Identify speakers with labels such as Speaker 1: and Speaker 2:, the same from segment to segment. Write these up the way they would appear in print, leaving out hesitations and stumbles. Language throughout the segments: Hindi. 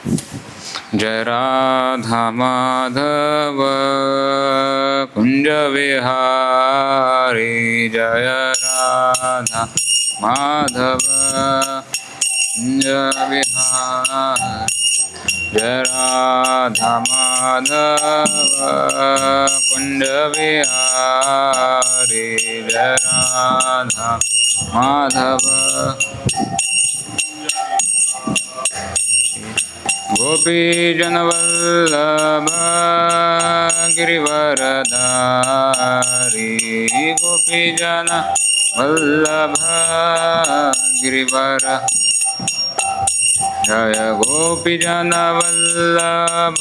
Speaker 1: जय राधा माधव कुंज विहारी जय राधा माधव कुंज विहारी जय राधा माधव कुंज विहारी जय राधा माधव गोपी जनवल्लभ गिरिवरधारी गोपी जन वल्लभ गिरिवर जय गोपी जन वल्लभ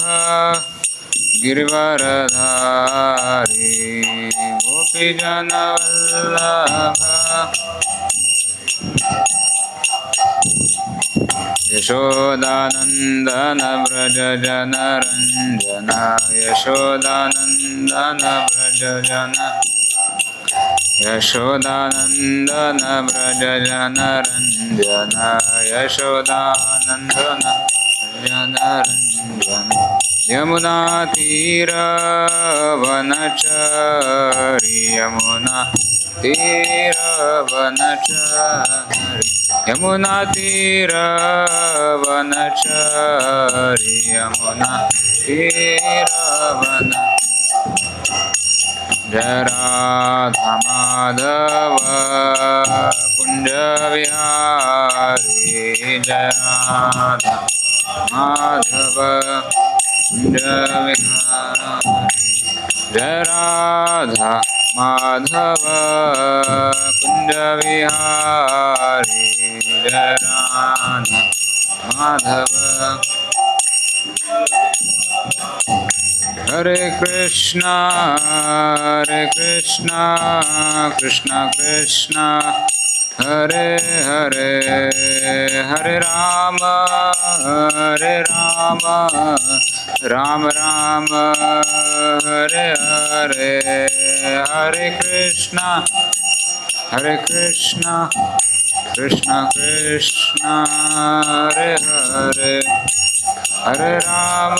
Speaker 1: गिरिवरधारी गोपी जन वल्लभ यशोदानंदन व्रज जनरंजन यशोदानंदन व्रज जन यशोदानंदन व्रज जनरंजन यशोदानंदन जनरंजन यमुना तीरवनचारी यमुना तीरवनचारी यमुना तीरवनचारी यमुना तीरवन जय राधा माधव कुंज विहारी जय राधा माधव कुंज विहारी जय राधा माधव कुंज विहारी जय राधा माधव हरे कृष्णा कृष्णा कृष्णा हरे हरे हरे राम राम राम हरे हरे हरे कृष्णा कृष्णा कृष्णा हरे हरे हरे राम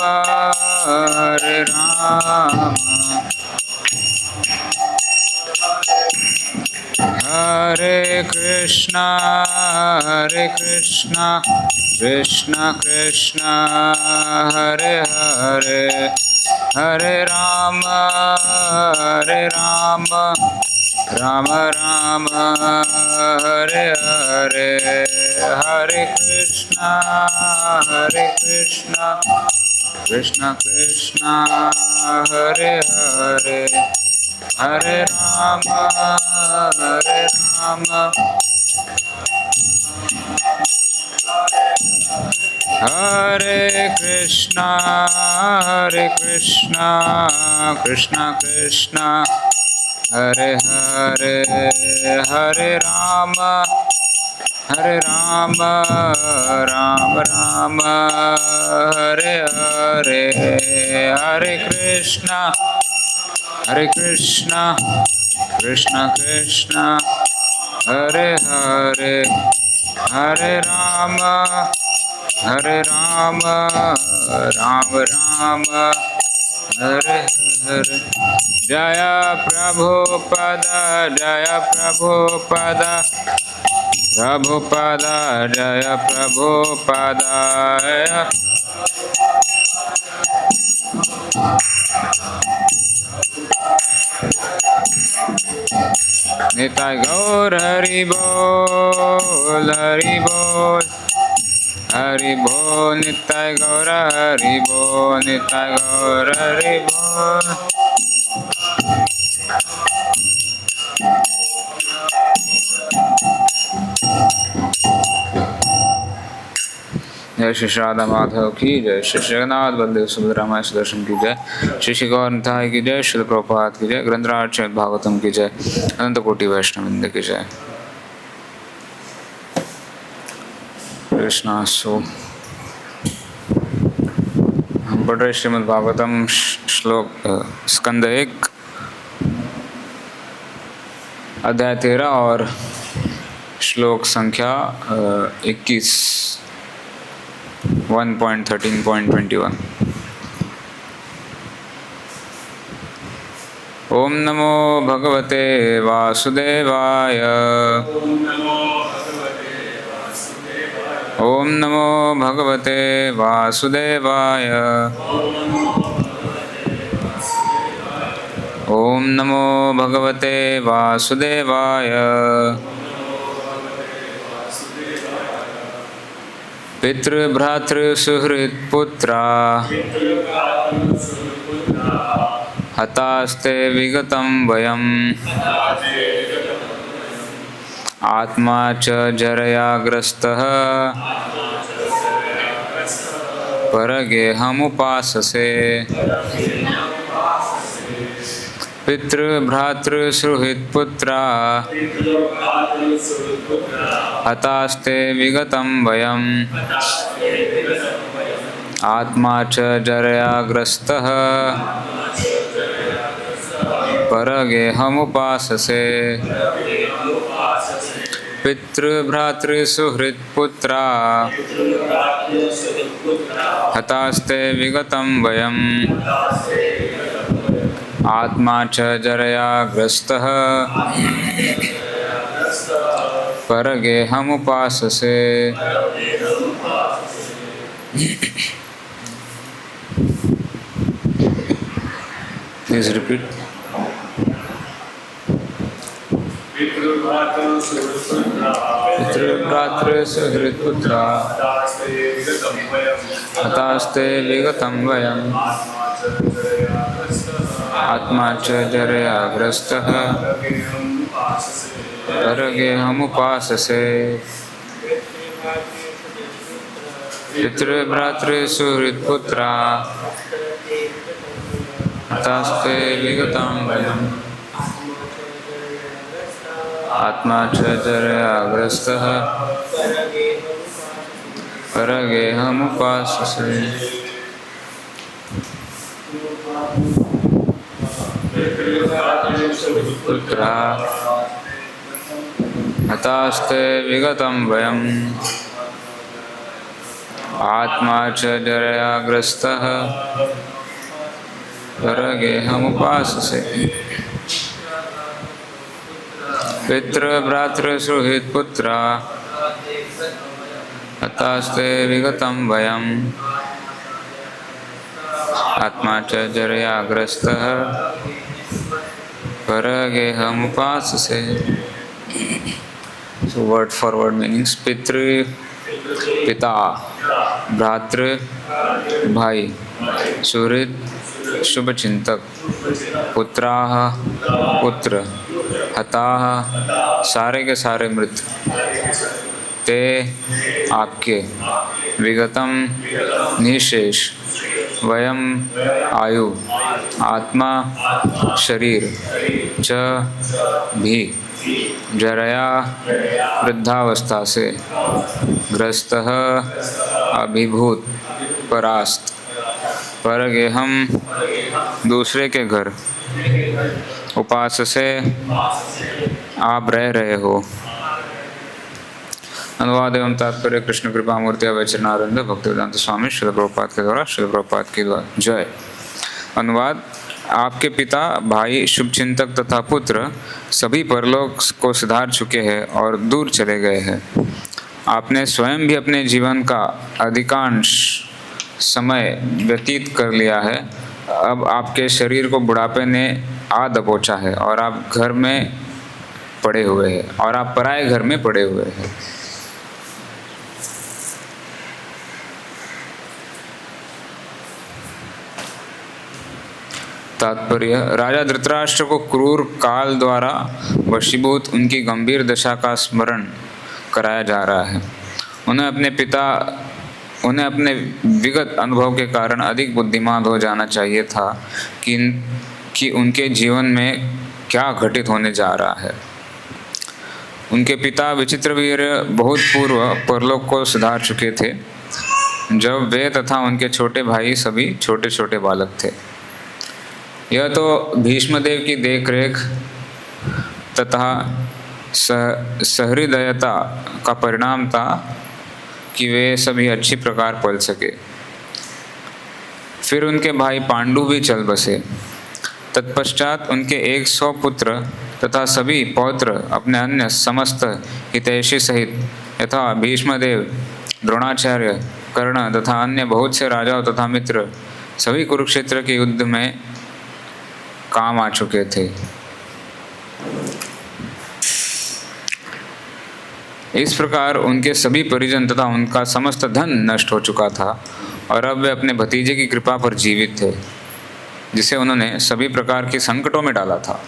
Speaker 1: हरे कृष्णा कृष्णा कृष्णा हरे हरे हरे राम राम राम हरे हरे हरे कृष्णा कृष्णा कृष्णा हरे हरे हरे राम हरे कृष्णा कृष्णा कृष्णा हरे हरे हरे राम राम राम हरे हरे हरे कृष्णा कृष्णा कृष्णा हरे हरे हरे राम राम हरे हरे जय प्रभुपद जय प्रभुपद जय प्रभुपद निताय गौर हरि बोल निताय गौर हरि बोल निताय गौर हरि बोल जय श्री राधा माधव की जय, श्री जगन्नाथ बलदेव सुभद्रा माँ सुदर्शन की जय, श्री गौर निताय की जय, श्री प्रभुपाद की जय, ग्रंथराज श्रीमद् भागवतम की जय, अनंत कोटि वैष्णववृंद की जय। कृष्णा सो हम पढ़ रहे श्रीमद् भागवतम श्लोक स्कंद 1 अध्याय 13 और श्लोक संख्या 21। 1.13.21। ओम नमो भगवते वासुदेवाय। ओम नमो भगवते वासुदेवाय। ओम नमो भगवते वासुदेवाय। पितृभ्रातृसुहृत्पुत्रा हतास्ते विगतं वयम् आत्मा च जरया ग्रस्तः परगेहमुपाससे। पितृभ्रातृसुहृत्पुत्रा हतास्ते विगतं वयम् आत्मा च जरया ग्रस्तः परगेहमुपाससे। पितृभ्रातृसुहृत्पुत्रा हतास्ते विगतं वयम् आत्मा च जरया ग्रस्तः परगेहमुपाससे। Please repeat. पितृभ्रातृसुहृत्पुत्रा हतास्ते विगतं वयम् आत्मा च जरया ग्रस्तः परगेहमुपाससे। पितृभ्रातृसुहृत्पुत्रा हतास्ते विगतं वयम् आत्मा च जरया ग्रस्तः परगेहमुपाससे। पुत्रा हतास्ते विगतं वयम् आत्मा च जरया ग्रस्तः परगेहमुपाससे। पितृभ्रातृसुहृत्पुत्रा हतास्ते विगतं वयम् आत्मा च जरया ग्रस्तः परगेहमुपाससे। So word for word meanings. पितृ पिता, भ्रातृ भाई, सुहृद शुभ चिंतक, पुत्राः पुत्र, हताः सारे के सारे मृत, ते आपके, विगतम निशेष, वयम आयु, आत्मा शरीर, च भी, जरया वृद्धावस्था से, ग्रस्तः अभिभूत परास्त, परगेहम दूसरे के घर, उपास से आप रह रहे हो। अनुवाद एवं तात्पर्य कृष्ण कृपा मूर्ति अवैचरणानंद भक्तिवेदांत स्वामी श्रील प्रभुपाद के द्वारा श्रील प्रभुपाद की जय। अनुवाद। आपके पिता, भाई, शुभचिंतक तथा पुत्र सभी परलोक को सिधार चुके हैं और दूर चले गए हैं। आपने स्वयं भी अपने जीवन का अधिकांश समय व्यतीत कर लिया है। अब आपके शरीर को बुढ़ापे ने आ दबोचा है और आप घर में पड़े हुए हैं और आप पराये घर में पड़े हुए हैं। तात्पर्य। राजा धृतराष्ट्र को क्रूर काल द्वारा वशीभूत उनकी गंभीर दशा का स्मरण कराया जा रहा है। उन्हें अपने विगत अनुभव के कारण अधिक बुद्धिमान हो जाना चाहिए था कि उनके जीवन में क्या घटित होने जा रहा है। उनके पिता विचित्रवीर बहुत पूर्व परलोक को सुधार चुके थे, जब वे तथा उनके छोटे भाई सभी छोटे छोटे बालक थे। यह तो भीष्मदेव की देखरेख तथा सहृदयता का परिणाम था कि वे सभी अच्छी प्रकार पल सके। फिर उनके भाई पांडु भी चल बसे। तत्पश्चात उनके 100 पुत्र तथा सभी पौत्र अपने अन्य समस्त हितैषी सहित यथा भीष्मदेव, द्रोणाचार्य, कर्ण तथा अन्य बहुत से राजाओं तथा मित्र सभी कुरुक्षेत्र के युद्ध में काम आ चुके थे। इस प्रकार उनके सभी परिजन तथा उनका समस्त धन नष्ट हो चुका था और अब वे अपने भतीजे की कृपा पर जीवित थे, जिसे उन्होंने सभी प्रकार के संकटों में डाला था।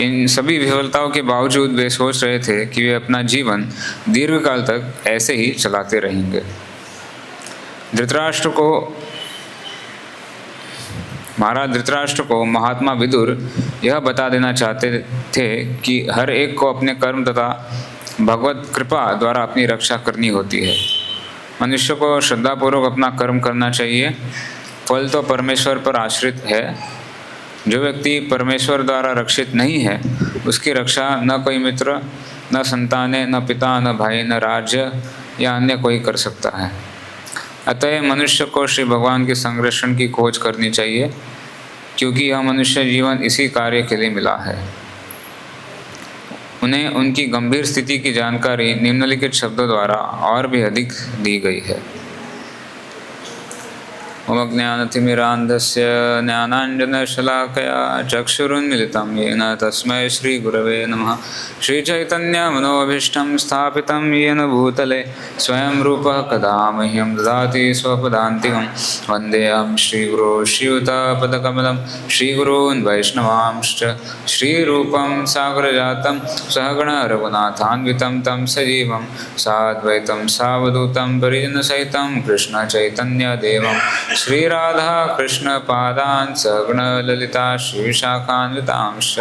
Speaker 1: इन सभी विफलताओं के बावजूद वे सोच रहे थे कि वे अपना जीवन दीर्घकाल तक ऐसे ही चलाते रहेंगे। महाराज धृतराष्ट्र को महात्मा विदुर यह बता देना चाहते थे कि हर एक को अपने कर्म तथा भगवत कृपा द्वारा अपनी रक्षा करनी होती है। मनुष्य को श्रद्धापूर्वक अपना कर्म करना चाहिए। फल तो परमेश्वर पर आश्रित है। जो व्यक्ति परमेश्वर द्वारा रक्षित नहीं है, उसकी रक्षा न कोई मित्र, न संतानें, न पिता, न भाई, न राज्य या अन्य कोई कर सकता है। अतः मनुष्य को श्री भगवान के संरक्षण की खोज करनी चाहिए, क्योंकि यह मनुष्य जीवन इसी कार्य के लिए मिला है। उन्हें उनकी गंभीर स्थिति की जानकारी निम्नलिखित शब्दों द्वारा और भी अधिक दी गई है। ओम ज्ञानतिमिरान्धस्य ज्ञानाञ्जनशलाकया चक्षुरुन्मिलितं येन तस्मै श्रीगुरवे नमः। श्रीचैतन्यमनोभीष्टं स्थापितं येन भूतले स्वयं रूपः कदा मह्यं ददाति स्वपदान्तिकं। वन्देऽहं श्रीगुरो श्रीयुतपदकमलं श्रीगुरून् वैष्णवांश्च श्रीरूपं सागरजातं सहगण रघुनाथान्वितं तं सजीवं साद्वैतं सावधूतं परिजनसहितं कृष्णचैतन्यदेवं श्री राधा कृष्ण पादान् सगुण ललिता श्री विशाखान्वितांश्च।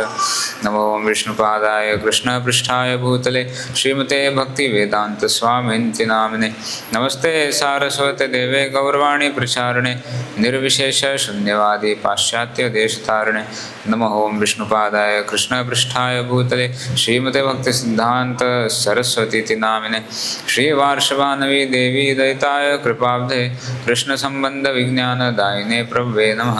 Speaker 1: नमो विष्णुपादाय कृष्ण पृष्ठाय भूतले श्रीमते भक्ति वेदांत स्वामिन्ति नामिने। नमस्ते सारस्वते देवे गौरवाणी प्रचारणे निर्विशेष शून्यवादी पाश्चात्य देशतारणे। नमो विष्णुपादाय कृष्ण पृष्ठाय भूतले श्रीमते भक्ति सिद्धांत सरस्वती नामिने। श्री वार्षवानवी देवी दयिताय कृपाब्धे कृष्ण संबंध विज्ञान दायिने प्रभवे नमः।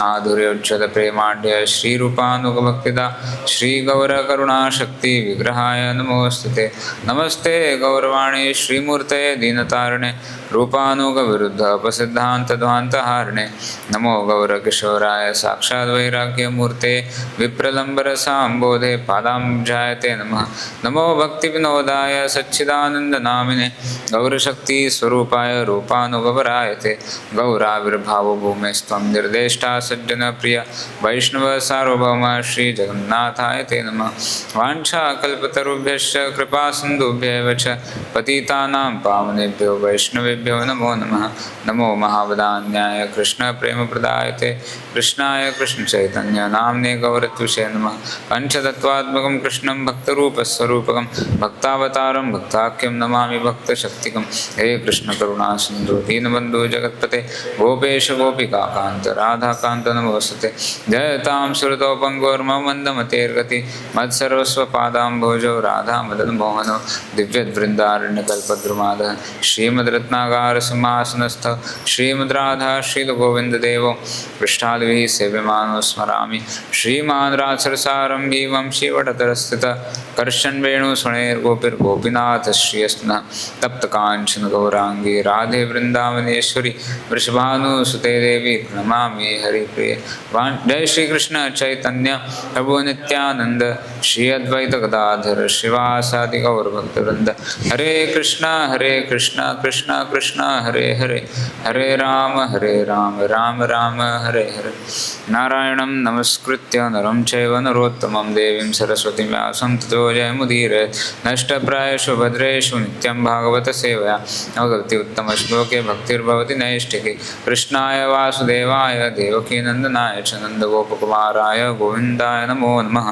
Speaker 1: आधुर्योच्युत प्रेमाढ्य श्री रूपानुगभक्तिदा श्री गौर करुणा शक्ति विग्रहाय नमोस्तुते। नमस्ते गौरवाणी श्रीमूर्ते दीनतारणे रूपानुग विरुद्ध अपसिद्धांत ध्वांतहारणे। नमो गौर किशोराय साक्षात् वैराग्य मूर्ते विप्रलंबर सांबोधे पादाम्बुजायते नमः। नमो भक्ति विनोदाय सच्चिदानंद नामिने गौरशक्ति स्वरूपाय रूपानुगवरायते। गौराविर्भावो भूमेस्त्वं निर्देष्टा सज्जन प्रिय वैष्णव सार्वभौम श्री जगन्नाथाय ते नमः। वाञ्छाकल्पतरुभ्यश्च कृपा सिन्धुभ्यैव च पतितानां पावनेभ्यो वैष्णवेभ्यो नमो नमः। नमो महावदान्याय कृष्ण प्रेम प्रदायते कृष्णाय कृष्ण चैतन्य नाम्ने गौरत्विषे नमः। पंचतत्वात्मकं कृष्णं भक्तरूपस्वरूपकं भक्तावतारं भक्ताख्यं नमामि भक्तशक्तिकं। हे कृष्ण करुणा सिन्धु दीनबन्धु जगत्पते गोपेश गोपिका कांत राधा कांत नमोस्तुते। जयतां सुरतो पंगोर्मम मंदमतेर्गति मत्सर्वस्व पादाम्भोजो राधा मदन मोहनो दिव्यवृंदारण्यकल्पद्रुमादः श्रीमद्रत्नागार सिंहासनस्थ श्रीमद्राधा शीलगोविन्ददेवो पृष्ठालभिः सेव्यमानो स्मरामि। श्रीमान् राजसरसारम्भी वंशीवटतरस्थितः कर्षन् वेणुस्वणैर्गोपिर्गोपीनाथ श्रियस्नः तप्तकाञ्चन गौरांगी राधे वृंदावनेश्वरी वृषभानुसुते देवी प्रणमामि हरिप्रिये। जय श्री कृष्ण चैतन्य प्रभु नित्यानंद श्री अद्वैत गदाधर श्रीवासादि गौर भक्तवृंद। हरे कृष्णा कृष्णा कृष्णा हरे हरे हरे राम राम राम हरे हरे। नारायणं नमस्कृत्य नरं चैव नरोत्तमं देवीं सरस्वतीं व्यासं ततो जयमुदीरयेत्। नष्टप्रायेषु भद्रेषु नित्यं भागवत सेवया भगवति उत्तमश्लोके भक्तिर्भवति नैष्ठिकी। कृष्णाय वासुदेवाय देवकीनंदनाय च नंदगोपकुमाराय गोविंदाय नमो नमः।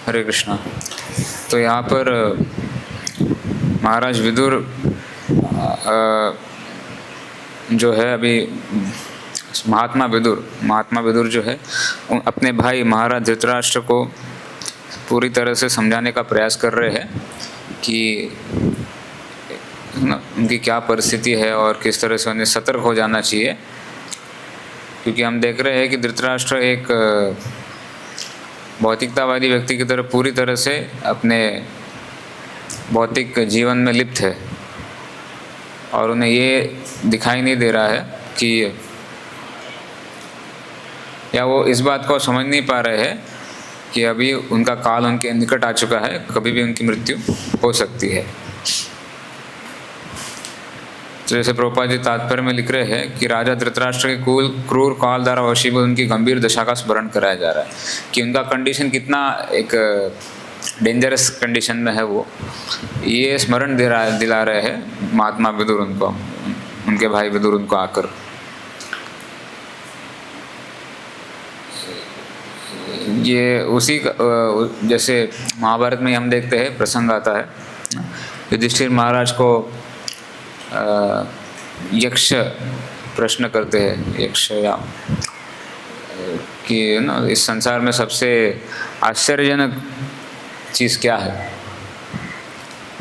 Speaker 1: हरे कृष्णा। तो यहाँ पर महाराज विदुर जो है अभी महात्मा विदुर जो है अपने भाई महाराज धृतराष्ट्र को पूरी तरह से समझाने का प्रयास कर रहे हैं कि उनकी क्या परिस्थिति है और किस तरह से उन्हें सतर्क हो जाना चाहिए, क्योंकि हम देख रहे हैं कि धृतराष्ट्र एक भौतिकतावादी व्यक्ति की तरह पूरी तरह से अपने भौतिक जीवन में लिप्त है और उन्हें ये दिखाई नहीं दे रहा है कि, या वो इस बात को समझ नहीं पा रहे हैं कि अभी उनका काल उनके निकट आ चुका है, कभी भी उनकी मृत्यु हो सकती है। तो जैसे प्रभुपाद जी तात्पर्य में लिख रहे हैं कि राजा धृतराष्ट्र के क्रूर काल द्वारा वशीभूत उनकी गंभीर दशा का स्मरण कराया जा रहा है कि उनका कंडीशन कितना एक डेंजरस कंडीशन में है, वो ये स्मरण दिला रहे हैं महात्मा विदुर उनको, उनके भाई विदुर उनको आकर। ये उसी जैसे महाभारत में हम देखते हैं प्रसंग आता है, युधिष्ठिर महाराज को यक्ष प्रश्न करते हैं, यक्ष या कि ना इस संसार में सबसे आश्चर्यजनक चीज़ क्या है,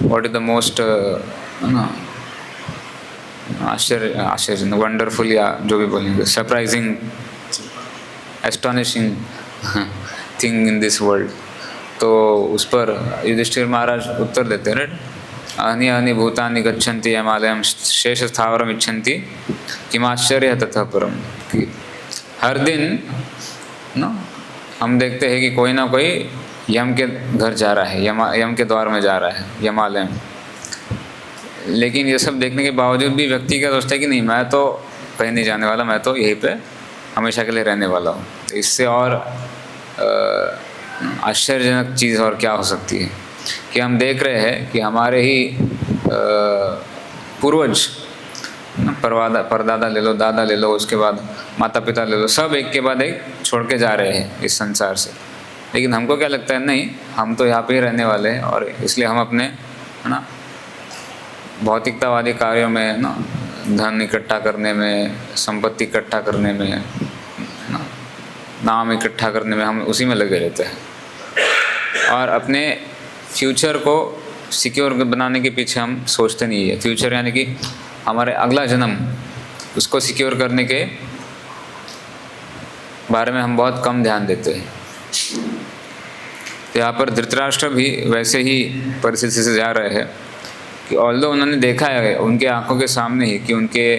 Speaker 1: व्हाट इज द मोस्ट आश्चर्यजनक वंडरफुल या जो भी बोलेंगे surprising astonishing thing in this world. तो उस पर युधिष्ठिर महाराज उत्तर देते हैं, अन्य अन्य भूतानि गच्छन्ति यमालयं शेष स्थावरम इच्छन्ति किमाश्चर्य तथा परम। कि हर दिन ना हम देखते हैं कि कोई ना कोई यम के घर जा रहा है, यम के द्वार में जा रहा है, यमालय में। लेकिन ये सब देखने के बावजूद भी व्यक्ति क्या सोचता है कि नहीं, मैं तो कहीं नहीं जाने वाला, मैं तो यहीं पे हमेशा के लिए रहने वाला हूँ। तो इससे और आश्चर्यजनक चीज़ और क्या हो सकती है कि हम देख रहे हैं कि हमारे ही पूर्वज, परदादा ले लो, दादा ले लो, उसके बाद माता पिता ले लो, सब एक के बाद एक छोड़ के जा रहे हैं इस संसार से। लेकिन हमको क्या लगता है, नहीं हम तो यहाँ पे ही रहने वाले हैं, और इसलिए हम अपने है ना भौतिकतावादी कार्यों में ना धन इकट्ठा करने में, संपत्ति इकट्ठा करने में, नाम इकट्ठा करने में हम उसी में लगे रहते हैं और अपने फ्यूचर को सिक्योर बनाने के पीछे हम सोचते नहीं है। फ्यूचर यानी कि हमारे अगला जन्म, उसको सिक्योर करने के बारे में हम बहुत कम ध्यान देते हैं। तो यहाँ पर धृतराष्ट्र भी वैसे ही परिस्थिति से जा रहे हैं कि ऑल्दो उन्होंने देखा है उनके आंखों के सामने ही कि उनके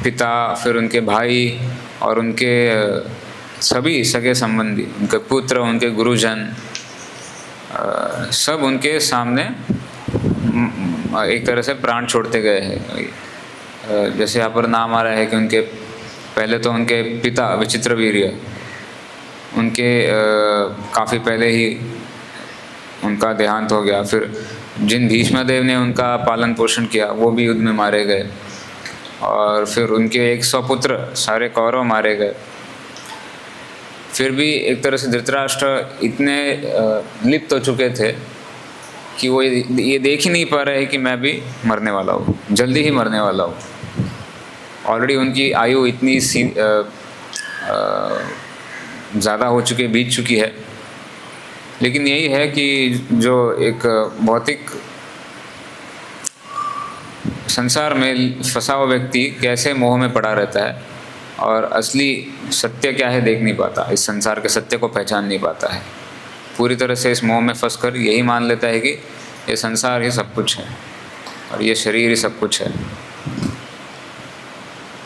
Speaker 1: पिता, फिर उनके भाई और उनके सभी सगे संबंधी, उनके पुत्र, उनके गुरुजन, सब उनके सामने एक तरह से प्राण छोड़ते गए हैं। जैसे यहाँ पर नाम आ रहा है कि उनके पहले तो उनके पिता विचित्रवीर्य, उनके काफ़ी पहले ही उनका देहांत हो गया। फिर जिन भीष्मदेव ने उनका पालन पोषण किया वो भी युद्ध में मारे गए, और फिर उनके 100 पुत्र सारे कौरव मारे गए। फिर भी एक तरह से धृतराष्ट्र इतने लिप्त हो चुके थे कि वो ये देख ही नहीं पा रहे कि मैं भी मरने वाला हूँ, जल्दी ही मरने वाला हूँ। ऑलरेडी उनकी आयु इतनी ज़्यादा हो चुकी, बीत चुकी है। लेकिन यही है कि जो एक भौतिक संसार में फंसा हुआ व्यक्ति कैसे मोह में पड़ा रहता है और असली सत्य क्या है देख नहीं पाता, इस संसार के सत्य को पहचान नहीं पाता है। पूरी तरह से इस मोह में फंसकर यही मान लेता है कि ये संसार ही सब कुछ है और ये शरीर ही सब कुछ है।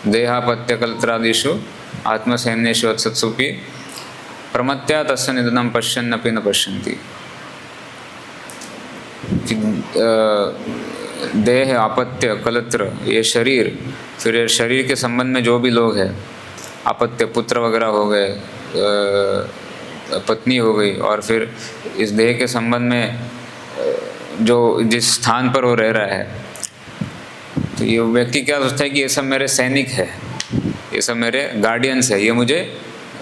Speaker 1: देहापत्य कल्त्रादिषु आत्मसैन्येषु वत्सत्सुपि प्रमत्या तस्य निधनं पश्यन्नपि न पश्यन्ति। देह, आपत्य, कलत्र, ये शरीर, फिर ये शरीर के संबंध में जो भी लोग हैं, आपत्य पुत्र वगैरह हो गए, पत्नी हो गई, और फिर इस देह के संबंध में जो जिस स्थान पर वो रह रहा है, तो ये व्यक्ति क्या सोचता है कि ये सब मेरे सैनिक है, ये सब मेरे गार्डियंस है, ये मुझे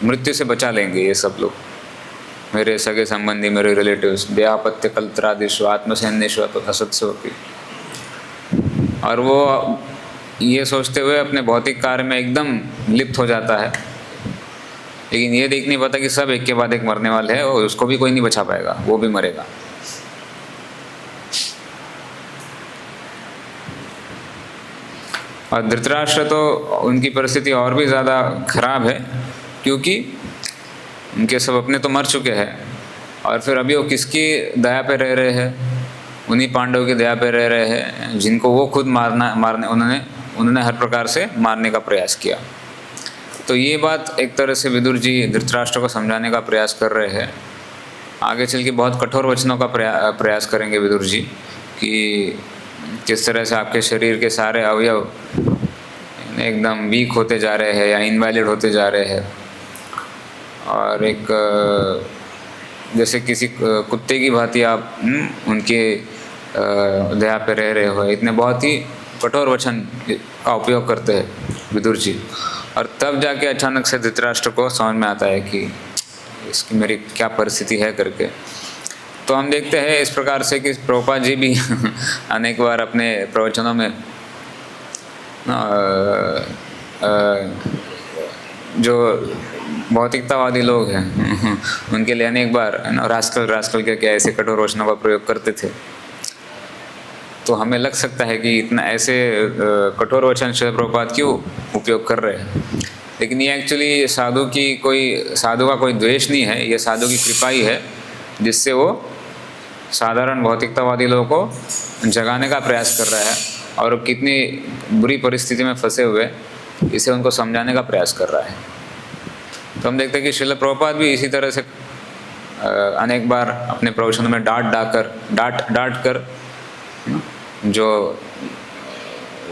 Speaker 1: मृत्यु से बचा लेंगे, ये सब लोग मेरे सगे संबंधी, मेरे रिलेटिव्स। देहापत्य कल्त्रादिषु आत्मसैन्येषु असत्सोपि। और वो ये सोचते हुए अपने भौतिक कार्य में एकदम लिप्त हो जाता है, लेकिन ये देख नहीं पाता कि सब एक के बाद एक मरने वाले हैं और उसको भी कोई नहीं बचा पाएगा, वो भी मरेगा। और धृतराष्ट्र तो उनकी परिस्थिति और भी ज़्यादा खराब है, क्योंकि उनके सब अपने तो मर चुके हैं और फिर अभी वो किसकी दया पे रह रहे हैं? उन्हीं पांडवों की दया पे रह रहे हैं जिनको वो खुद मारने उन्होंने हर प्रकार से मारने का प्रयास किया। तो ये बात एक तरह से विदुर जी धृतराष्ट्र को समझाने का प्रयास कर रहे हैं। आगे चल के बहुत कठोर वचनों का प्रयास करेंगे विदुर जी कि किस तरह से आपके शरीर के सारे अवयव एकदम वीक होते जा रहे हैं या इनवैलिड होते जा रहे हैं, और एक जैसे किसी कुत्ते की भांति आप उनके दया पे रह रहे हो। इतने बहुत ही कठोर वचन का उपयोग करते हैं विदुर जी, और तब जाके अचानक से धृतराष्ट्र को समझ में आता है कि इसकी मेरी क्या परिस्थिति है करके। तो हम देखते हैं इस प्रकार से कि प्रभुपाद जी भी अनेक बार अपने प्रवचनों में जो भौतिकतावादी लोग हैं उनके लिए अनेक बार रास्कल के ऐसे कठोर वचनों का प्रयोग करते थे। तो हमें लग सकता है कि इतना ऐसे कठोर वचन श्रील प्रभुपाद क्यों उपयोग कर रहे हैं, लेकिन ये एक्चुअली साधु का कोई द्वेष नहीं है, ये साधु की कृपा ही है जिससे वो साधारण भौतिकतावादी लोगों को जगाने का प्रयास कर रहा है, और कितनी बुरी परिस्थिति में फंसे हुए इसे उनको समझाने का प्रयास कर रहा है। तो हम देखते हैं कि श्रील प्रभुपाद भी इसी तरह से अनेक बार अपने प्रवचनों में डांट कर जो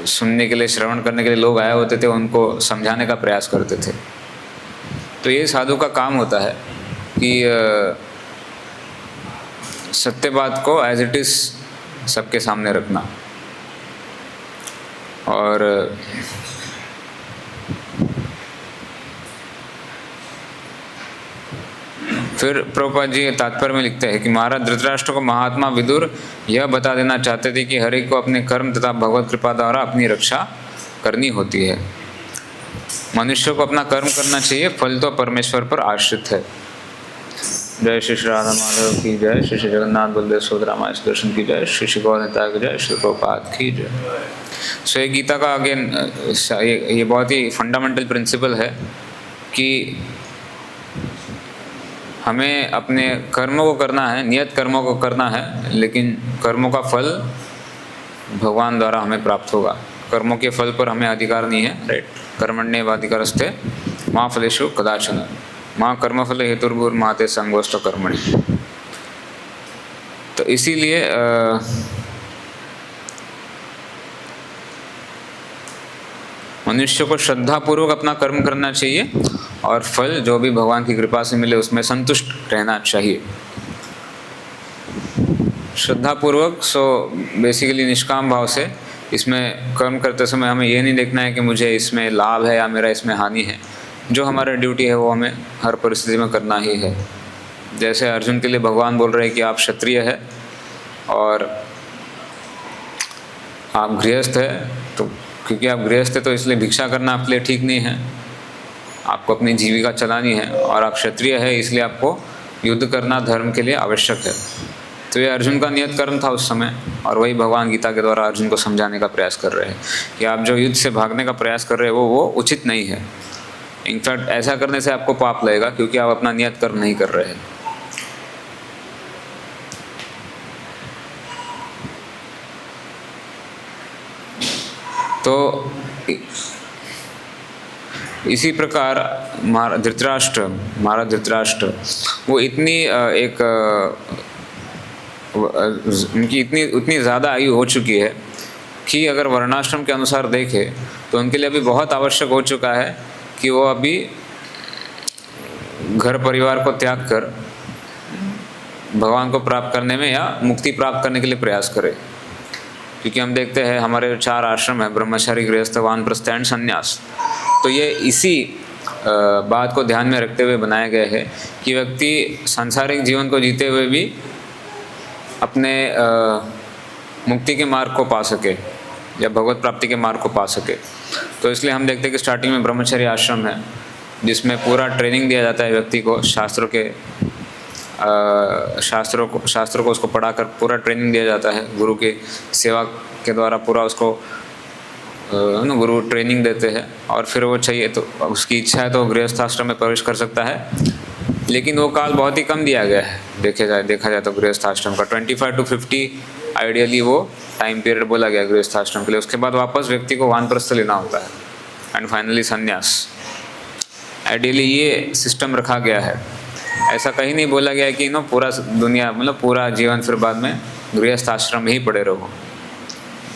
Speaker 1: सुनने के लिए, श्रवण करने के लिए लोग आए होते थे उनको समझाने का प्रयास करते थे। तो ये साधु का काम होता है कि सत्य बात को एज इट इज़ सबके सामने रखना। और फिर प्रभुपाद जी तात्पर्य में लिखते हैं कि महाराज धृतराष्ट्र को महात्मा विदुर यह बता देना चाहते थे कि हर एक को अपने कर्म तथा भगवत कृपा द्वारा अपनी रक्षा करनी होती है। मनुष्य को अपना कर्म करना चाहिए, फल तो परमेश्वर पर आश्रित है। जय श्री राधा माधव की जय, श्री जगन्नाथ बलदेव सुभद्रा दर्शन की जय, श्री गौरता की जय, श्री प्रभुपाद की जय। सो ये गीता का अगेन ये बहुत ही फंडामेंटल प्रिंसिपल है कि हमें अपने कर्मों को करना है, नियत कर्मों को करना है, लेकिन कर्मों का फल भगवान द्वारा हमें प्राप्त होगा। कर्मों के फल पर हमें अधिकार नहीं है, राइट। कर्मण्येवाधिकारस्ते मा फलेषु कदाचन माँ कर्मफल हेतुर्भुर्माते संगोष्ठ कर्मणि। तो इसीलिए मनुष्य को श्रद्धापूर्वक अपना कर्म करना चाहिए और फल जो भी भगवान की कृपा से मिले उसमें संतुष्ट रहना चाहिए। श्रद्धापूर्वक सो बेसिकली निष्काम भाव से इसमें कर्म करते समय हमें ये नहीं देखना है कि मुझे इसमें लाभ है या मेरा इसमें हानि है। जो हमारा ड्यूटी है वो हमें हर परिस्थिति में करना ही है। जैसे अर्जुन के लिए भगवान बोल रहे हैं कि आप क्षत्रिय है और आप गृहस्थ है, तो क्योंकि आप गृहस्थ है तो इसलिए भिक्षा करना आपके लिए ठीक नहीं है, आपको अपनी जीविका चलानी है। और आप क्षत्रिय है इसलिए आपको युद्ध करना धर्म के लिए आवश्यक है। तो ये अर्जुन का नियत कर्म था उस समय, और वही भगवान गीता के द्वारा अर्जुन को समझाने का प्रयास कर रहे हैं कि आप जो युद्ध से भागने का प्रयास कर रहे हैं वो उचित नहीं है। इनफैक्ट ऐसा करने से आपको पाप लगेगा क्योंकि आप अपना नियत कर्म नहीं कर रहे हैं। तो इसी प्रकार महाराज धृतराष्ट्र वो उनकी उतनी ज़्यादा आयु हो चुकी है कि अगर वर्णाश्रम के अनुसार देखें तो उनके लिए अभी बहुत आवश्यक हो चुका है कि वो अभी घर परिवार को त्याग कर भगवान को प्राप्त करने में या मुक्ति प्राप्त करने के लिए प्रयास करें। क्योंकि हम देखते हैं हमारे 4 आश्रम है, ब्रह्मचारी, गृहस्थ, वानप्रस्थ एंड संन्यास। तो ये इसी बात को ध्यान में रखते हुए बनाए गए हैं कि व्यक्ति सांसारिक जीवन को जीते हुए भी अपने मुक्ति के मार्ग को पा सके या भगवत प्राप्ति के मार्ग को पा सके। तो इसलिए हम देखते हैं कि स्टार्टिंग में ब्रह्मचर्य आश्रम है जिसमें पूरा ट्रेनिंग दिया जाता है व्यक्ति को, शास्त्रों को उसको पढ़ाकर पूरा ट्रेनिंग दिया जाता है। गुरु की सेवा के द्वारा पूरा उसको गुरु ट्रेनिंग देते हैं, और फिर वो चाहिए तो उसकी इच्छा है तो गृहस्थ आश्रम में प्रवेश कर सकता है। लेकिन वो काल बहुत ही कम दिया गया है, देखा जाए तो गृहस्थ आश्रम का 25 to 50 आइडियली वो टाइम पीरियड बोला गया गृहस्थ आश्रम के लिए। उसके बाद वापस व्यक्ति को वानप्रस्थ लेना होता है, एंड फाइनली संन्यास। आइडियली ये सिस्टम रखा गया है। ऐसा कहीं नहीं बोला गया है कि पूरा दुनिया पूरा जीवन फिर बाद में गृहस्थ आश्रम में ही पड़े रहो।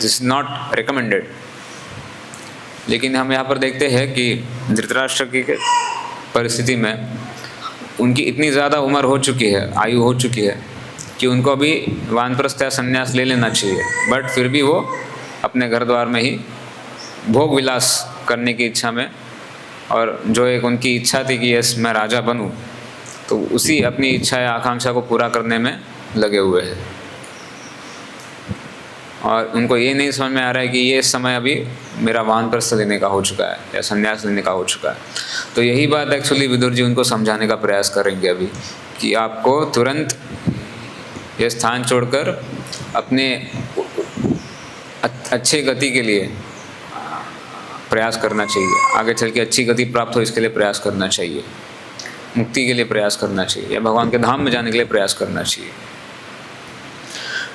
Speaker 1: This is not recommended. लेकिन हम यहाँ पर देखते हैं कि धृतराष्ट्र की परिस्थिति में उनकी इतनी ज़्यादा उम्र हो चुकी है, आयु हो चुकी है कि उनको अभी वानप्रस्थ या संन्यास ले लेना चाहिए, बट फिर भी वो अपने घर द्वार में ही भोग विलास करने की इच्छा में, और जो एक उनकी इच्छा थी कि यस मैं राजा बनूं, तो उसी अपनी इच्छा या आकांक्षा को पूरा करने में लगे हुए हैं। और उनको ये नहीं समझ में आ रहा है कि ये समय अभी मेरा वानप्रस्थ लेने का हो चुका है या संन्यास लेने का हो चुका है। तो यही बात एक्चुअली विदुर जी उनको समझाने का प्रयास करेंगे अभी, कि आपको तुरंत ये स्थान छोड़कर अपने अच्छी गति के लिए प्रयास करना चाहिए, आगे चल के अच्छी गति प्राप्त हो इसके लिए प्रयास करना चाहिए, मुक्ति के लिए प्रयास करना चाहिए, या भगवान के धाम में जाने के लिए प्रयास करना चाहिए।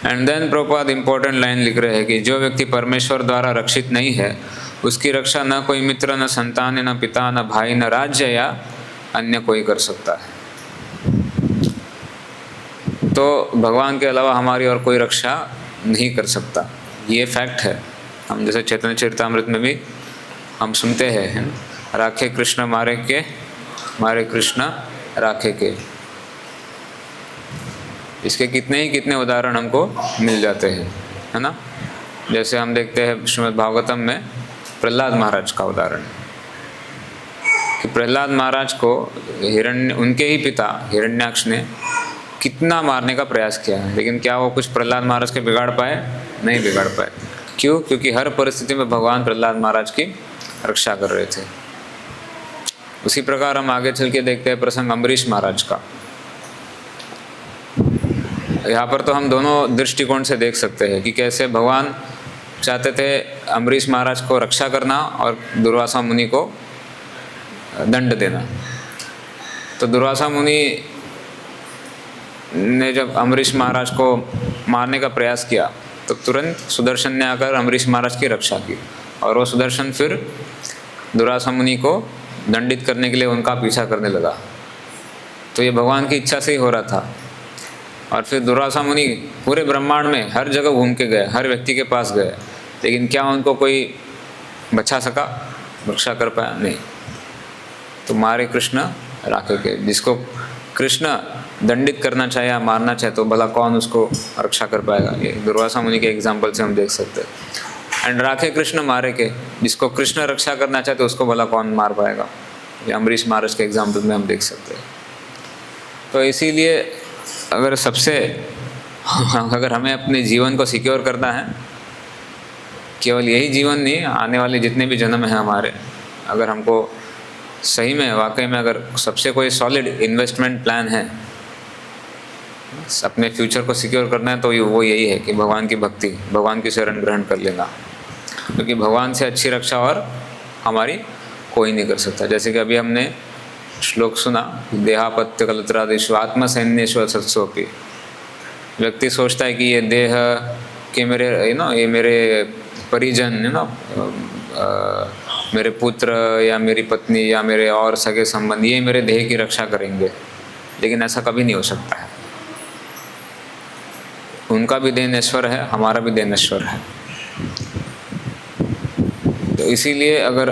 Speaker 1: And then Prabhupada important line लिख रहे हैं कि जो व्यक्ति परमेश्वर द्वारा रक्षित नहीं है, उसकी रक्षा न कोई मित्र, न संतान, न पिता, न भाई, न राज्य या अन्य कोई कर सकता है। तो भगवान के अलावा हमारी और कोई रक्षा नहीं कर सकता, ये फैक्ट है। हम जैसे चैतन्य चरितामृत में भी हम सुनते हैं, राखे कृष्ण मारे के, मारे कृष्ण राखे के। इसके कितने उदाहरण हमको मिल जाते हैं, है ना। जैसे हम देखते हैं श्रीमद् भागवतम में प्रहलाद महाराज का उदाहरण, कि प्रहलाद महाराज को उनके ही पिता हिरण्याक्ष ने कितना मारने का प्रयास किया है, लेकिन क्या वो कुछ प्रहलाद महाराज के बिगाड़ पाए? नहीं बिगाड़ पाए। क्यों? क्योंकि हर परिस्थिति में भगवान प्रहलाद महाराज की रक्षा कर रहे थे। उसी प्रकार हम आगे चल के देखते हैं प्रसंग अम्बरीश महाराज का। यहाँ पर तो हम दोनों दृष्टिकोण से देख सकते हैं कि कैसे भगवान चाहते थे अम्बरीश महाराज को रक्षा करना और दुर्वासा मुनि को दंड देना। तो दुर्वासा मुनि ने जब अम्बरीश महाराज को मारने का प्रयास किया तो तुरंत सुदर्शन ने आकर अम्बरीश महाराज की रक्षा की, और वो सुदर्शन फिर दुर्वासा मुनि को दंडित करने के लिए उनका पीछा करने लगा। तो ये भगवान की इच्छा से ही हो रहा था। और फिर दुर्वासा मुनि पूरे ब्रह्मांड में हर जगह घूम के गए, हर व्यक्ति के पास गए, लेकिन क्या उनको कोई बचा सका, रक्षा कर पाया? नहीं। तो मारे कृष्ण राखे के, जिसको कृष्ण दंडित करना चाहे या मारना चाहे तो भला कौन उसको रक्षा कर पाएगा? ये दुर्वासा मुनि के एग्जाम्पल से हम देख सकते हैं। एंड राखे कृष्ण मारे के, जिसको कृष्ण रक्षा करना चाहे तो उसको भला कौन मार पाएगा? ये अम्बरीश महाराज के एग्जाम्पल में हम देख सकते हैं। तो इसीलिए अगर हमें अपने जीवन को सिक्योर करना है, केवल यही जीवन नहीं, आने वाले जितने भी जन्म हैं हमारे, अगर हमको सही में वाकई में अगर सबसे कोई सॉलिड इन्वेस्टमेंट प्लान है अपने फ्यूचर को सिक्योर करना है, तो वो यही है कि भगवान की भक्ति, भगवान की शरण ग्रहण कर लेना। क्योंकि भगवान से अच्छी रक्षा और हमारी कोई नहीं कर सकता। जैसे कि अभी हमने श्लोक सुना, देहापत्य कलत्रादेशु आत्मसैन्येषु असत्सोपि। व्यक्ति सोचता है कि ये देह के मेरे ये मेरे परिजन मेरे पुत्र या मेरी पत्नी या मेरे और सगे संबंधी ये मेरे देह की रक्षा करेंगे, लेकिन ऐसा कभी नहीं हो सकता है। उनका भी देह नश्वर है, हमारा भी देह नश्वर है। तो इसीलिए अगर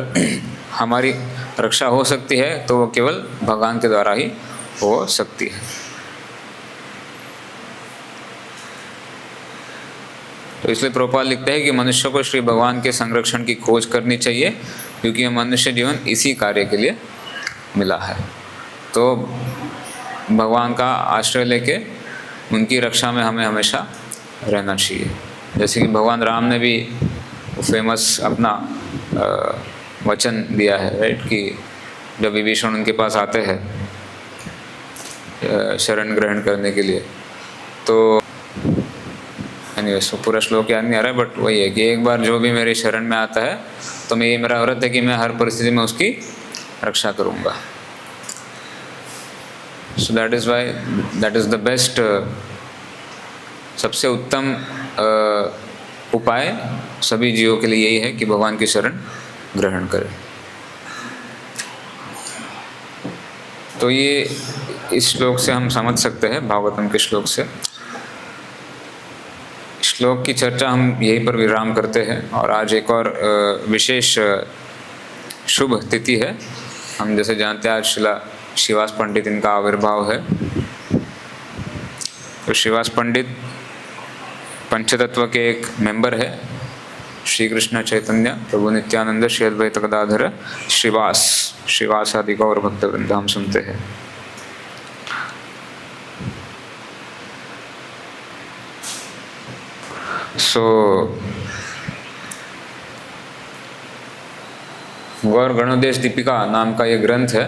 Speaker 1: हमारी रक्षा हो सकती है तो वो केवल भगवान के द्वारा ही हो सकती है। तो इसलिए प्रभुपाद लिखते हैं कि मनुष्य को श्री भगवान के संरक्षण की खोज करनी चाहिए, क्योंकि यह मनुष्य जीवन इसी कार्य के लिए मिला है। तो भगवान का आश्रय लेके उनकी रक्षा में हमें हमेशा रहना चाहिए। जैसे कि भगवान राम ने भी फेमस अपना वचन दिया है, राइट, कि जब विभीषण उनके पास आते हैं शरण ग्रहण करने के लिए, तो एनीवेज पूरा श्लोक याद नहीं आ रहा है, बट वही है कि एक बार जो भी मेरी शरण में आता है तो मैं, ये मेरा व्रत है कि मैं हर परिस्थिति में उसकी रक्षा करूँगा। So that is why that is the best, सबसे उत्तम उपाय सभी जीवों के लिए यही है कि भगवान की शरण ग्रहण करें। तो ये इस श्लोक से हम समझ सकते हैं, भागवतम के श्लोक से। श्लोक की चर्चा हम यहीं पर विराम करते हैं, और आज एक और विशेष शुभ तिथि है। हम जैसे जानते हैं आज श्रीवास पंडित इनका आविर्भाव है। तो श्रीवास पंडित पंचतत्व के एक मेंबर है। श्री कृष्ण चैतन्य प्रभु नित्यानंद श्री अद्वैत गदाधर श्रीवास आदि गौर भक्त वृंद हम सुनते हैं। गौर गणोदेश दीपिका नाम का ये ग्रंथ है,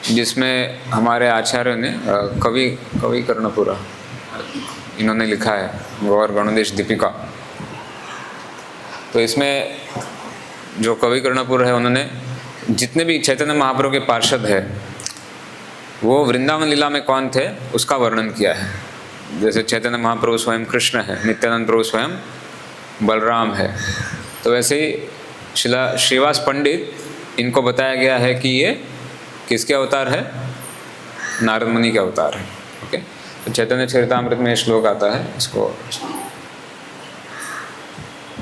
Speaker 1: जिसमें हमारे आचार्य ने कवि कर्णपुरा इन्होंने लिखा है गौर गणोदेश दीपिका। तो इसमें जो कवि कर्णपुर है, उन्होंने जितने भी चैतन्य महाप्रभु के पार्षद है वो वृंदावन लीला में कौन थे उसका वर्णन किया है। जैसे चैतन्य महाप्रभु स्वयं कृष्ण है, नित्यानंद प्रभु स्वयं बलराम है, तो वैसे ही श्रीवास पंडित इनको बताया गया है कि ये किसके अवतार है, नारद मुनि के अवतार है। ओके, तो चैतन्य चरितामृत में श्लोक आता है,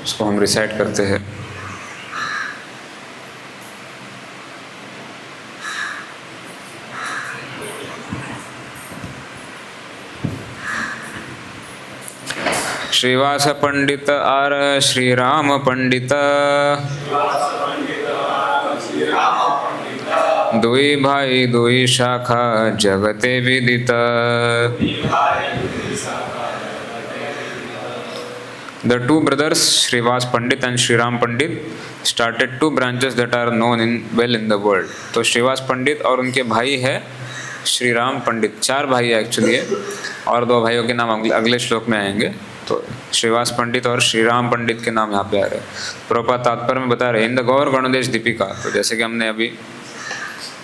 Speaker 1: इसको हम रिसाइट करते हैं। श्रीवास पंडित आर श्री राम पंडित, दुई भाई दुई शाखा जगते विदित। The two brothers Srivas Pandit and Sri Ram Pandit started two branches that are known well in the world. तो श्रीवास पंडित और उनके भाई है श्री राम पंडित, चार भाई है एक्चुअली है, और दो भाइयों के नाम अगले श्लोक में आएंगे। तो श्रीवास पंडित और श्री राम पंडित के नाम यहाँ पे आ रहे हैं। प्रभुपाद तात्पर्य में बता रहे हैं इन द गौर गणोदेश दीपिका। तो जैसे कि हमने अभी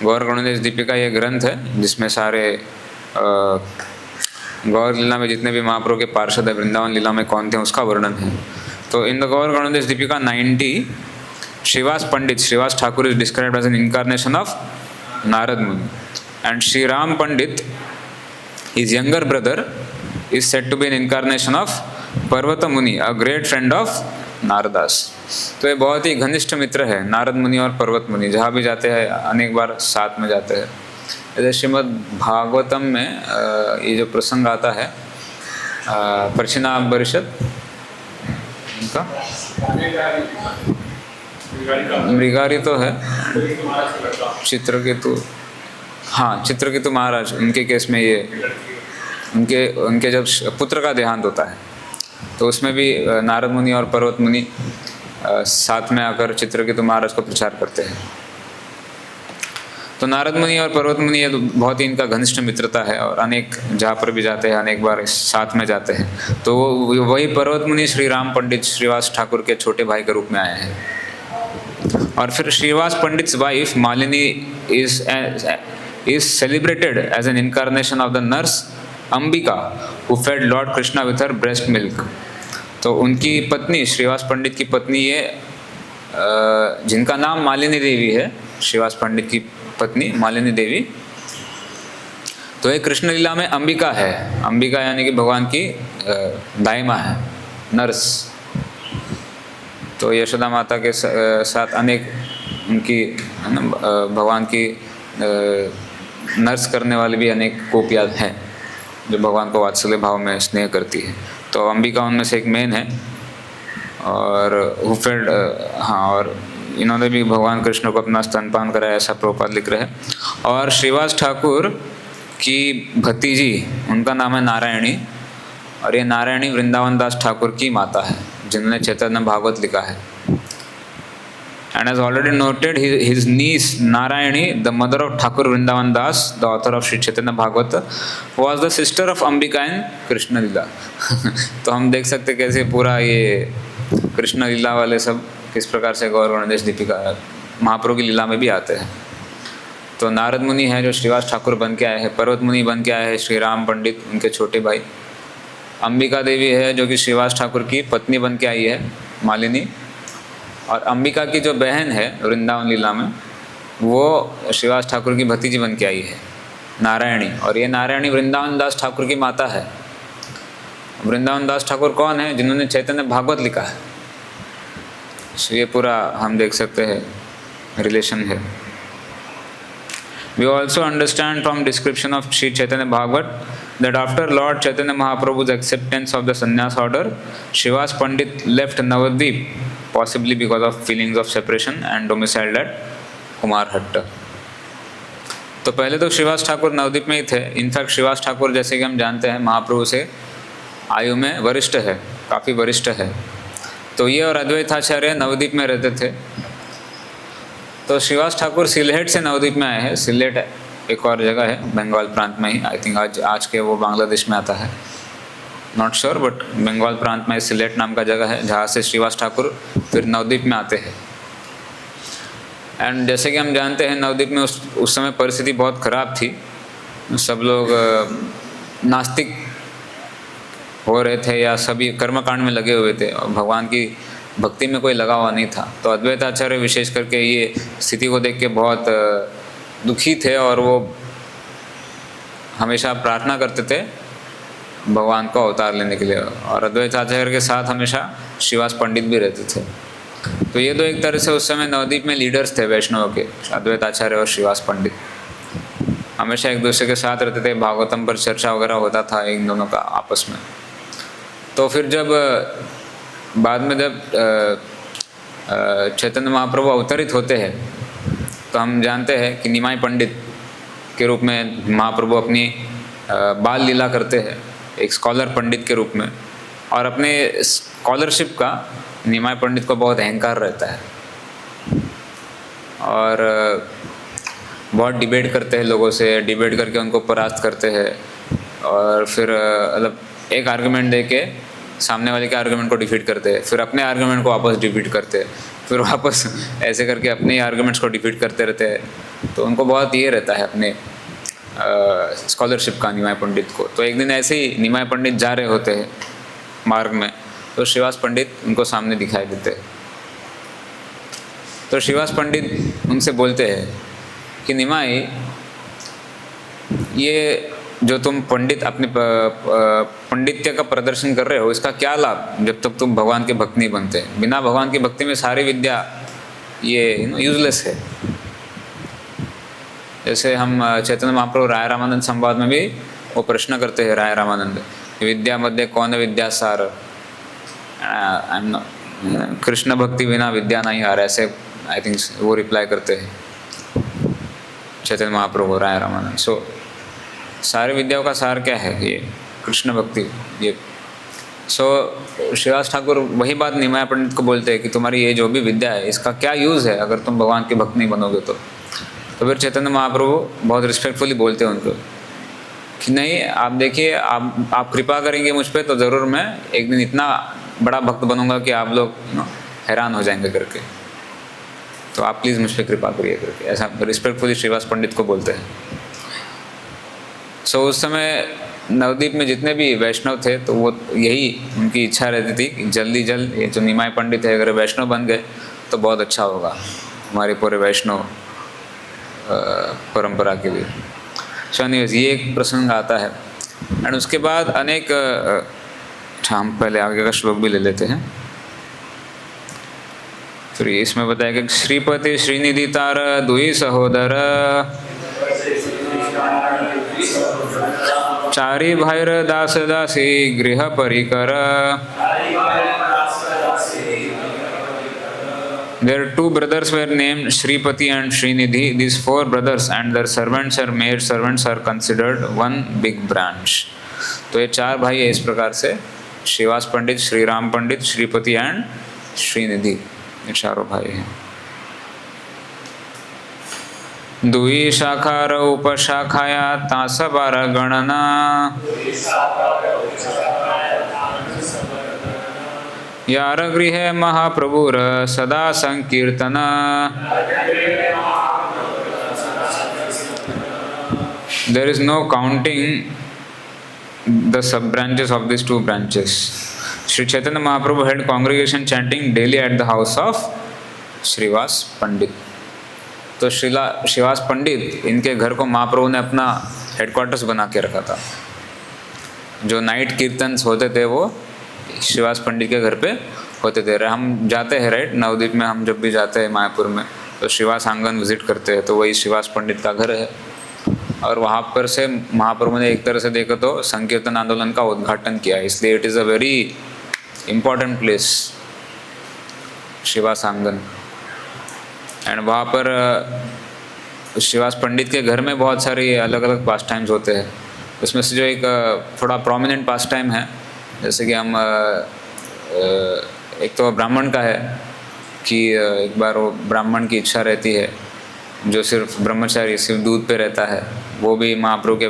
Speaker 1: गौर गणोदेश दीपिका ये ग्रंथ है जिसमें सारे गौर लीला में जितने भी महाप्रभु के पार्षद है वृंदावन लीला में कौन थे उसका वर्णन है। तो in the Gaura Ganoddesha Dipika 90 Srivas Pandit, Srivas Thakur is described as an incarnation of Narad Muni, and Shri Ram Pandit his younger brother is said to be an incarnation of पर्वत मुनि, a great friend of नारदास। तो ये बहुत ही घनिष्ठ मित्र है नारद मुनि और पर्वत मुनि, जहाँ भी जाते हैं अनेक बार साथ में जाते हैं। जैसे श्रीमद् भागवतम में ये जो प्रसंग आता है पर्शिनाभरिषद इनका मृगारी तो है, चित्रकेतु, हाँ चित्रकेतु महाराज, उनके केस में ये उनके जब पुत्र का देहांत होता है तो उसमें भी नारद मुनि और पर्वत मुनि साथ में आकर चित्रकेतु महाराज को प्रचार करते हैं। तो नारद मुनि और पर्वत मुनि ये तो बहुत ही इनका घनिष्ठ मित्रता है, और अनेक जहाँ पर भी जाते हैं अनेक बार साथ में जाते हैं। तो वही पर्वत मुनि श्री राम पंडित श्रीवास ठाकुर के छोटे भाई के रूप में आए हैं। और फिर Srivas Pandit's wife Malini is celebrated as an incarnation of the nurse Ambika who fed lord Krishna with her breast milk. तो उनकी पत्नी श्रीवास पंडित की पत्नी ये जिनका नाम मालिनी देवी है, श्रीवास पंडित की पत्नी मालिनी देवी, तो ये कृष्ण लीला में अंबिका है। अंबिका यानी कि भगवान की दाई माँ है, नर्स। तो यशोदा माता के साथ अनेक उनकी भगवान की नर्स करने वाली भी अनेक गोपियाँ हैं जो भगवान को वात्सल्य भाव में स्नेह करती है। तो अंबिका उनमें से एक मेन है। और हुफेड, हाँ, और इन्होंने भी भगवान कृष्ण को अपना स्तनपान कराया, ऐसा प्रभुपाद लिख रहे हैं। और श्रीवास ठाकुर की भतीजी, उनका नाम है नारायणी, और ये नारायणी वृंदावन दास ठाकुर की माता है जिन्होंने चैतन्य भागवत लिखा है। And as already noted, his niece Narayani, the mother of Thakur Vrindavan Das, the author of Sri Chaitanya Bhagavata, was the sister of Ambika in Krishna Lila. तो हम देख सकते कैसे पूरा ये कृष्ण लीला वाले सब किस प्रकार से गौर गणेश दीपिका महाप्रभु की लीला में भी आते हैं। तो नारद मुनि है जो श्रीवास ठाकुर बन के आए हैं, पर्वत मुनि बन के आए हैं श्री राम पंडित उनके छोटे भाई, अंबिका देवी है जो कि श्रीवास ठाकुर की पत्नी बन के आई है मालिनी, और अंबिका की जो बहन है वृंदावन लीला में वो श्रीवास ठाकुर की भतीजी बन के आई है नारायणी, और ये नारायणी वृंदावन दास ठाकुर की माता है। वृंदावन दास ठाकुर कौन है? जिन्होंने चैतन्य भागवत लिखा है। सो ये पूरा हम देख सकते हैं रिलेशन है। We also understand from description of Sri Chaitanya Bhagavat that after Lord Chaitanya Mahaprabhu's acceptance of the sannyas order, Srivas Pandit left Navadvip, possibly because of feelings of separation, and domiciled at Kumarhatta. तो पहले तो श्रीवास ठाकुर नवद्वीप में ही थे। इनफैक्ट श्रीवास ठाकुर जैसे कि हम जानते हैं महाप्रभु से आयु में वरिष्ठ है, काफ़ी वरिष्ठ है। तो ये और अद्वैताचार्य नवद्वीप में रहते थे। तो श्रीवास ठाकुर सिलहेट से नवद्वीप में आए हैं। सिलहेट एक और जगह है बंगाल प्रांत में ही, आई थिंक आज के वो बांग्लादेश में आता है, नॉट श्योर, बट बंगाल प्रांत में सिलहेट नाम का जगह है जहाँ से श्रीवास ठाकुर फिर नवद्वीप में आते हैं। एंड जैसे कि हम जानते हैं नवद्वीप में उस समय परिस्थिति बहुत ख़राब थी, सब लोग नास्तिक हो रहे थे या सभी कर्मकांड में लगे हुए थे और भगवान की भक्ति में कोई लगा हुआ नहीं था। तो अद्वैताचार्य विशेष करके ये स्थिति को देख के बहुत दुखी थे और वो हमेशा प्रार्थना करते थे भगवान को अवतार लेने के लिए, और अद्वैताचार्य के साथ हमेशा श्रीवास पंडित भी रहते थे। तो ये तो एक तरह से उस समय नवद्वीप में लीडर्स थे वैष्णव के, अद्वैताचार्य और श्रीवास पंडित हमेशा एक दूसरे के साथ रहते थे, भागवतम पर चर्चा वगैरह होता था इन दोनों का आपस में। तो फिर जब बाद में जब चैतन्य महाप्रभु अवतरित होते हैं तो हम जानते हैं कि निमाई पंडित के रूप में महाप्रभु अपनी बाल लीला करते हैं एक स्कॉलर पंडित के रूप में, और अपने स्कॉलरशिप का निमाई पंडित को बहुत अहंकार रहता है और बहुत डिबेट करते हैं लोगों से, डिबेट करके उनको परास्त करते हैं और फिर मतलब एक आर्गुमेंट दे के सामने वाले के आर्गुमेंट को डिफीट करते हैं, फिर अपने आर्गुमेंट को वापस डिफीट करते हैं, फिर वापस ऐसे करके अपने ही आर्गुमेंट्स को डिफीट करते रहते हैं। तो उनको बहुत ये रहता है अपने स्कॉलरशिप का निमाय पंडित को। तो एक दिन ऐसे ही निमाय पंडित जा रहे होते हैं मार्ग में, तो श्रीवास पंडित उनको सामने दिखाई देते हैं। तो श्रीवास पंडित उनसे बोलते हैं कि निमाई, ये जो तुम पंडित अपने पंडित्य का प्रदर्शन कर रहे हो इसका क्या लाभ जब तक तुम भगवान के भक्त नहीं बनते। बिना भगवान की भक्ति में सारी विद्या ये यूजलेस है। जैसे हम चैतन्य महाप्रभु राय रामानंद संवाद में भी वो प्रश्न करते हैं राय रामानंद, विद्या मध्य कौन विद्या सार, कृष्ण भक्ति बिना विद्या नहीं आ रहा, ऐसे आई थिंक वो रिप्लाई करते हैं चैतन्य महाप्रभु राय रामानंद। सो सारी विद्याओं का सार क्या है? ये कृष्ण भक्ति। ये श्रीवास ठाकुर वही बात निमाय पंडित को बोलते हैं कि तुम्हारी ये जो भी विद्या है इसका क्या यूज़ है अगर तुम भगवान के भक्त नहीं बनोगे तो। फिर चैतन्य महाप्रभु बहुत रिस्पेक्टफुली बोलते हैं उनको कि नहीं, आप देखिए, आप कृपा करेंगे मुझ पर तो ज़रूर मैं एक दिन इतना बड़ा भक्त बनूंगा कि आप लोग हैरान हो जाएंगे करके, तो आप प्लीज़ मुझ पर कृपा करिए करके, ऐसा रिस्पेक्टफुली श्रीवास पंडित को बोलते हैं। सो उस समय नवद्वीप में जितने भी वैष्णव थे तो वो यही उनकी इच्छा रहती थी कि जल्दी ये जो निमाय पंडित है अगर वैष्णव बन गए तो बहुत अच्छा होगा हमारे पूरे वैष्णव परंपरा के लिए। सो एनीवेज ये एक प्रसंग आता है एंड उसके बाद अनेक हम पहले आगे का श्लोक भी ले लेते हैं। फिर इसमें बताया कि श्रीपति श्रीनिधि तार दुई सहोदर चारी भैर दास दासी गृह परिकर। Their two brothers were named Shripati and Srinidhi. These four brothers and their servants or maid servants are considered one big branch. तो ये चार भाई है इस प्रकार से, श्रीवास पंडित, श्री राम पंडित, श्रीपति एंड श्रीनिधि, ये चारों भाई हैं। दुई शाखार उपशाखाया तासबार गणना यार गृह महाप्रभुर सदा संकीर्तन। There is no counting the sub branches of these two branches. Sri Chaitanya Mahaprabhu had congregation chanting daily at the house of Shrivas पंडित। तो श्रीवास पंडित इनके घर को महाप्रभु ने अपना हेडक्वार्टर्स बना के रखा था। जो नाइट कीर्तन होते थे वो श्रीवास पंडित के घर पे होते थे। हम जाते हैं राइट, नवद्वीप में हम जब भी जाते हैं मायापुर में तो श्रीवास आंगन विजिट करते हैं, तो वही श्रीवास पंडित का घर है। और वहाँ पर से महाप्रभु ने एक तरह से देखो तो संकीर्तन आंदोलन का उद्घाटन किया, इसलिए it is a very important place Shrivas आंगन। एंड वहाँ पर श्रीवास पंडित के घर में बहुत सारी अलग अलग पास टाइम्स होते हैं। उसमें से जो एक थोड़ा प्रोमिनेंट पास टाइम है, जैसे कि हम एक तो ब्राह्मण का है कि एक बार वो ब्राह्मण की इच्छा रहती है जो सिर्फ ब्रह्मचारी सिर्फ दूध पे रहता है, वो भी महाप्रभु के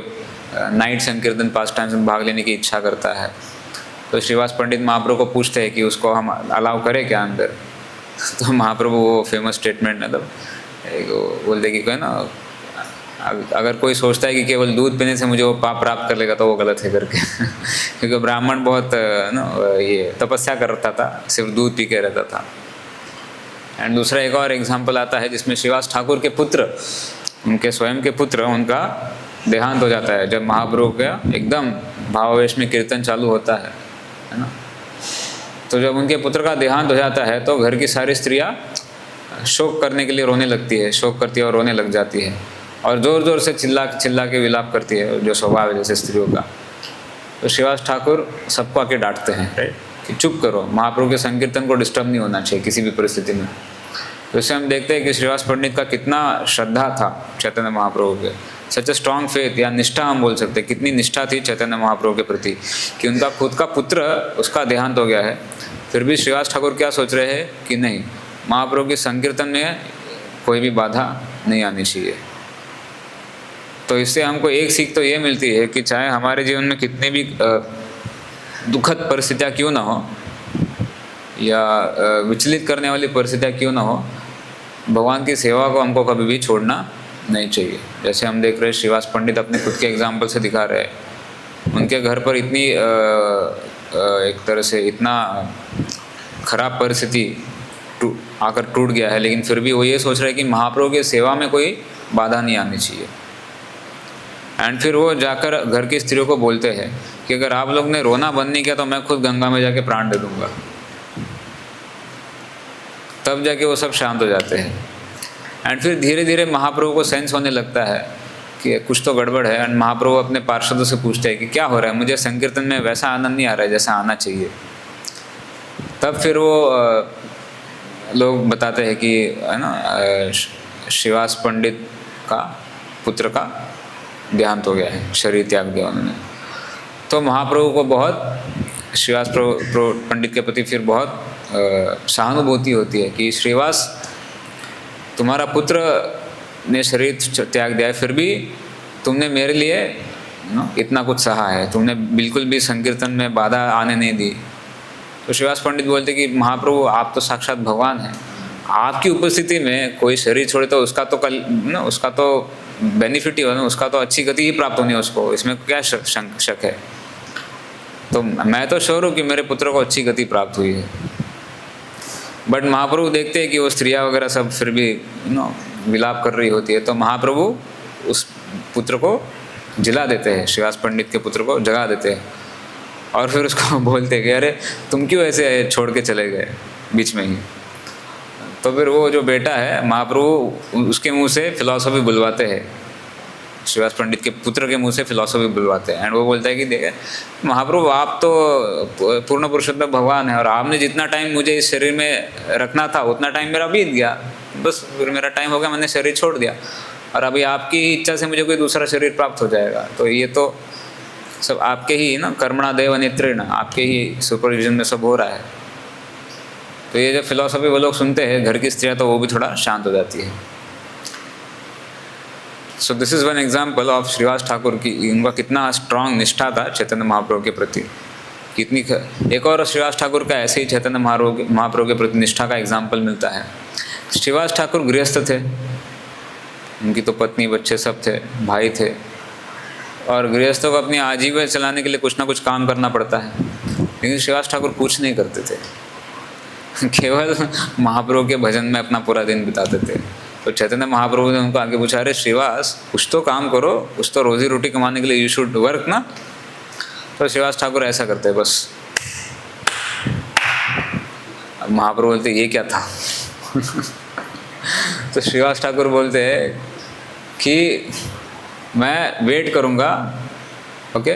Speaker 1: नाइट संकीर्तन पास टाइम्स में भाग लेने की इच्छा करता है। तो श्रीवास पंडित महाप्रभु को पूछते हैं कि उसको हम अलाउ करें क्या अंदर। तो महाप्रभु वो फेमस स्टेटमेंट मतलब बोलते कि कोई ना, अगर कोई सोचता है कि केवल दूध पीने से मुझे वो पाप प्राप्त कर लेगा तो वो गलत है करके क्योंकि ब्राह्मण बहुत ये तपस्या करता था, सिर्फ दूध पी के रहता था। एंड दूसरा एक और एग्जाम्पल आता है जिसमें श्रीवास ठाकुर के पुत्र, उनके स्वयं के पुत्र, उनका देहांत हो जाता है जब महाप्रभु का एकदम भावावेश में कीर्तन चालू होता है ना। तो जब उनके पुत्र का देहांत हो जाता है तो घर की सारी स्त्रियां शोक करने के लिए रोने लगती है, शोक करती है और रोने लग जाती है और ज़ोर ज़ोर से चिल्ला के विलाप करती है, जो स्वभाव है जैसे स्त्रियों का। तो श्रीवास ठाकुर सबको आके डांटते हैं राइट कि चुप करो, महाप्रभु के संकीर्तन को डिस्टर्ब नहीं होना चाहिए किसी भी परिस्थिति में। तो इससे हम देखते हैं कि श्रीवास पंडित का कितना श्रद्धा था चैतन्य महाप्रभु के, सच ए स्ट्रॉन्ग फेथ या निष्ठा हम बोल सकते हैं, कितनी निष्ठा थी चैतन्य महाप्रभु के प्रति कि उनका खुद का पुत्र उसका देहांत हो गया है, फिर भी श्रीवास ठाकुर क्या सोच रहे हैं कि नहीं, महाप्रभु के संकीर्तन में कोई भी बाधा नहीं आनी चाहिए। तो इससे हमको एक सीख तो ये मिलती है कि चाहे हमारे जीवन में कितनी भी दुखद परिस्थितियाँ क्यों ना हो या विचलित करने वाली परिस्थितियाँ क्यों ना हो, भगवान की सेवा को हमको कभी भी छोड़ना नहीं चाहिए। जैसे हम देख रहे हैं श्रीवास पंडित अपने खुद के एग्जाम्पल से दिखा रहे हैं, उनके घर पर इतनी एक तरह से इतना खराब परिस्थिति आकर टूट गया है, लेकिन फिर भी वो ये सोच रहे हैं कि महाप्रभु की सेवा में कोई बाधा नहीं आनी चाहिए। एंड फिर वो जाकर घर की स्त्रियों को बोलते हैं कि अगर आप लोग ने रोना बंद नहीं किया तो मैं खुद गंगा में जाके प्राण दे दूंगा। तब जाके वो सब शांत हो जाते हैं। एंड फिर धीरे धीरे महाप्रभु को सेंस होने लगता है कि कुछ तो गड़बड़ है। एंड महाप्रभु अपने पार्षदों से पूछते हैं कि क्या हो रहा है, मुझे संकीर्तन में वैसा आनंद नहीं आ रहा है जैसा आना चाहिए। तब फिर वो लोग बताते हैं कि है ना, श्रीवास पंडित का पुत्र का देहांत हो गया है, शरीर त्याग दिया उन्होंने। तो महाप्रभु को बहुत श्रीवास पंडित के प्रति फिर बहुत सहानुभूति होती है कि श्रीवास, तुम्हारा पुत्र ने शरीर त्याग दिया है, फिर भी तुमने मेरे लिए इतना कुछ सहा है, तुमने बिल्कुल भी संकीर्तन में बाधा आने नहीं दी। तो श्रीवास पंडित बोलते कि महाप्रभु आप तो साक्षात भगवान हैं, आपकी उपस्थिति में कोई शरीर छोड़े तो उसका तो उसका तो बेनिफिट ही हो ना, उसका तो अच्छी गति ही प्राप्त होनी है उसको, इसमें क्या शक है। तो मैं तो श्योर हूँ कि मेरे पुत्र को अच्छी गति प्राप्त हुई है। बट महाप्रभु देखते हैं कि वो स्त्रियाँ वगैरह सब फिर भी विलाप कर रही होती है, तो महाप्रभु उस पुत्र को जिला देते हैं, श्रीवास पंडित के पुत्र को जगा देते हैं और फिर उसको बोलते हैं कि अरे तुम क्यों ऐसे छोड़ के चले गए बीच में ही। तो फिर वो जो बेटा है महाप्रभु उसके मुंह से फिलॉसफी बुलवाते हैं, श्रीवास पंडित के पुत्र के मुंह से फिलॉसफी बुलवाते हैं। एंड वो बोलता है कि देखे महाप्रभु, आप तो पूर्ण पुरुषोत्तम भगवान है और आपने जितना टाइम मुझे इस शरीर में रखना था उतना टाइम मेरा बीत गया, बस फिर मेरा टाइम हो गया, मैंने शरीर छोड़ दिया और अभी आपकी ही इच्छा से मुझे कोई दूसरा शरीर प्राप्त हो जाएगा। तो ये तो सब आपके ही कर्मणा देव नेत्रेण, आपके ही सुपरविजन में सब हो रहा है। तो ये जो फिलॉसफी वो लोग सुनते हैं घर की स्त्रियाँ, तो वो भी थोड़ा शांत हो जाती है। So this is one example of Shrivas Thakur की, उनका कितना स्ट्रांग निष्ठा था चैतन्य महाप्रभु के प्रति, कितनी एक और श्रीवास ठाकुर का ऐसे ही चैतन्य महाप्रभु के प्रति निष्ठा का एग्जाम्पल मिलता है। श्रीवास ठाकुर गृहस्थ थे, उनकी तो पत्नी बच्चे सब थे, भाई थे, और गृहस्थों को अपनी आजीविका चलाने के लिए कुछ ना कुछ काम करना पड़ता है, लेकिन श्रीवास ठाकुर कुछ नहीं करते थे, केवल महाप्रभु के भजन में अपना पूरा दिन बिताते थे। तो चैतन्य महाप्रभु ने उनको आगे पूछा, अरे श्रीवास कुछ तो काम करो, कुछ तो रोजी रोटी कमाने के लिए यू शुड वर्क ना। तो श्रीवास ठाकुर ऐसा करते बस। अब महाप्रभु बोलते ये क्या था तो श्रीवास ठाकुर बोलते हैं कि मैं वेट करूँगा, ओके।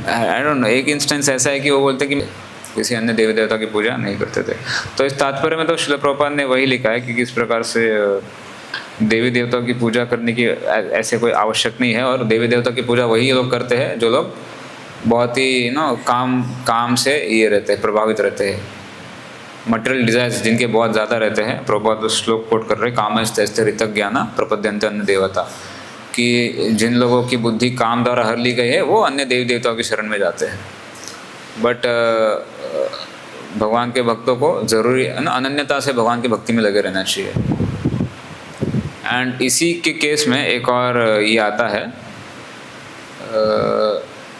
Speaker 1: आई डोंट नो, एक इंस्टेंस ऐसा है कि वो बोलते कि किसी अन्य देवी देवता की पूजा नहीं करते थे। तो इस तात्पर्य में तो श्रील प्रभुपाद ने वही लिखा है कि किस प्रकार से देवी देवताओं की पूजा करने की ऐसे कोई आवश्यक नहीं है, और देवी देवता की पूजा वही लोग करते हैं जो लोग बहुत ही काम से ये रहते हैं, प्रभावित रहते हैं, मटेरियल डिजायर्स जिनके बहुत ज़्यादा रहते हैं। प्रभुपाद श्लोक कोट कर रहे, कामस्तैस्ते ऋतज्ञाना प्रपद्यन्ते अन्य देवता, कि जिन लोगों की बुद्धि काम द्वारा हर ली गई है वो अन्य देवी देवताओं की शरण में जाते हैं। बट भगवान के भक्तों को ज़रूरी अनन्यता से भगवान की भक्ति में लगे रहना चाहिए। एंड इसी के केस में एक और ये आता है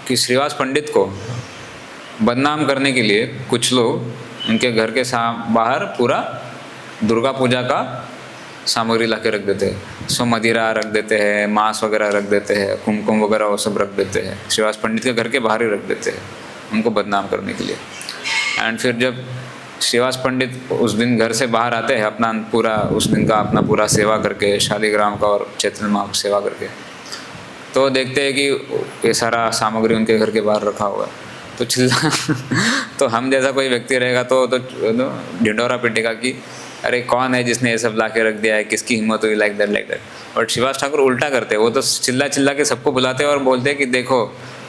Speaker 1: कि श्रीवास पंडित को बदनाम करने के लिए कुछ लोग उनके घर के बाहर पूरा दुर्गा पूजा का सामग्री ला के रख देते हैं। सो मदिरा रख देते हैं, मांस वगैरह रख देते हैं, कुमकुम वगैरह वो सब रख देते हैं, श्रीवास पंडित के घर के बाहर ही रख देते हैं उनको बदनाम करने के लिए। एंड फिर जब श्रीवास पंडित उस दिन घर से बाहर आते हैं अपना पूरा उस दिन का अपना पूरा सेवा करके, शालिग्राम का और चैतन्य महाप्रभु सेवा करके, तो देखते हैं कि ये सारा सामग्री उनके घर के बाहर रखा हुआ है। तो चिल्ला तो हम जैसा कोई व्यक्ति रहेगा तो ढिंडोरा पीटेगा कि अरे कौन है जिसने ये सब ला के रख दिया है, किसकी हिम्मत हुई, like that. But Shrivas Thakur उल्टा करते हैं, वो तो चिल्ला चिल्ला के सबको बुलाते हैं और बोलते हैं कि देखो